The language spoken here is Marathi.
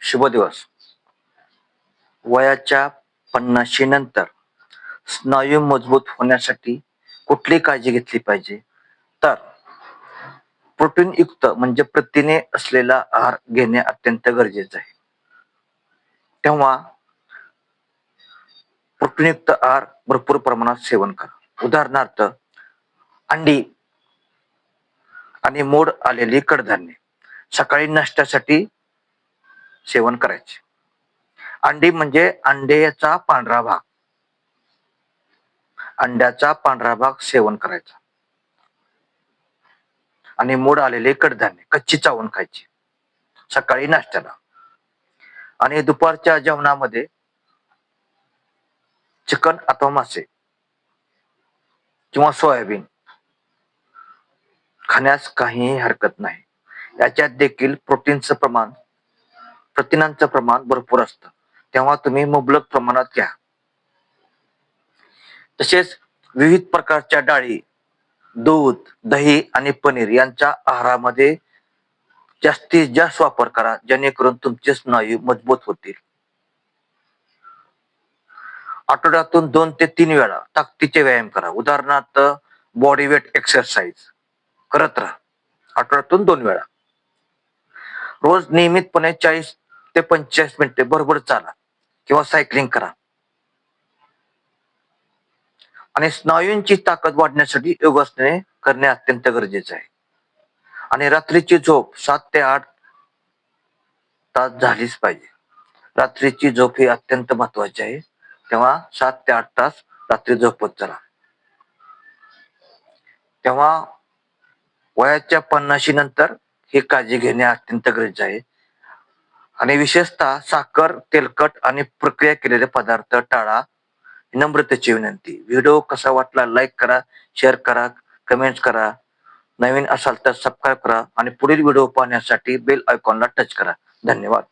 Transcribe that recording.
शुभ दिवस. वयाच्या 50 नंतर स्नायू मजबूत होण्यासाठी कुठली काळजी घेतली पाहिजे? तर प्रोटीन युक्त म्हणजे प्रथिने असलेला आहार घेणे अत्यंत गरजेचं आहे. तेव्हा प्रोटीनयुक्त आहार भरपूर प्रमाणात सेवन करा. उदाहरणार्थ अंडी आणि मोड आलेली कडधान्ये सकाळी नाश्त्यासाठी सेवन करायचे. अंडी म्हणजे अंड्याचा पांढरा भाग, अंड्याचा पांढरा भाग सेवन करायचा आणि मोड आलेले कडधान्य कच्ची चावून खायची सकाळी नाश्त्याला. आणि दुपारच्या जेवणामध्ये चिकन अथवा मासे किंवा सोयाबीन खाण्यास काहीही हरकत नाही. याच्यात देखील प्रथिनांचं प्रमाण भरपूर असतं, तेव्हा तुम्ही मुबलक प्रमाणात घ्या. तसेच विविध प्रकारच्या डाळी, दूध, दही आणि पनीर यांचा आहारामध्ये जास्तीत जास्त वापर करा, जेणेकरून तुमचे स्नायू मजबूत होतील. आठवड्यातून 2 ते 3 वेळा ताकदीचे व्यायाम करा. उदाहरणार्थ बॉडी वेट एक्सरसाइज करत राहा आठवड्यातून 2 वेळा. रोज नियमितपणे 40 ते 45 मिनिटे बरोबर चाला किंवा सायकलिंग करा. आणि स्नायूंची ताकद वाढण्यासाठी योगासने करणे अत्यंत गरजेचे आहे. आणि रात्रीची झोप 7 ते 8 तास झालीच पाहिजे. रात्रीची झोप ही अत्यंत महत्वाची आहे, तेव्हा 7 ते 8 तास रात्री झोपत चला. तेव्हा वयाच्या 50 नंतर ही काळजी घेणे अत्यंत गरजेचे आहे. आणि विशेषतः साखर, तेलकट आणि प्रक्रिया केलेले पदार्थ टाळा. नम्रतेची विनंती. व्हिडिओ कसा वाटला लाईक करा, शेअर करा, कमेंट्स करा. नवीन असाल तर सबस्क्राईब करा आणि पुढील व्हिडिओ पाहण्यासाठी बेल आयकॉनला टच करा. धन्यवाद.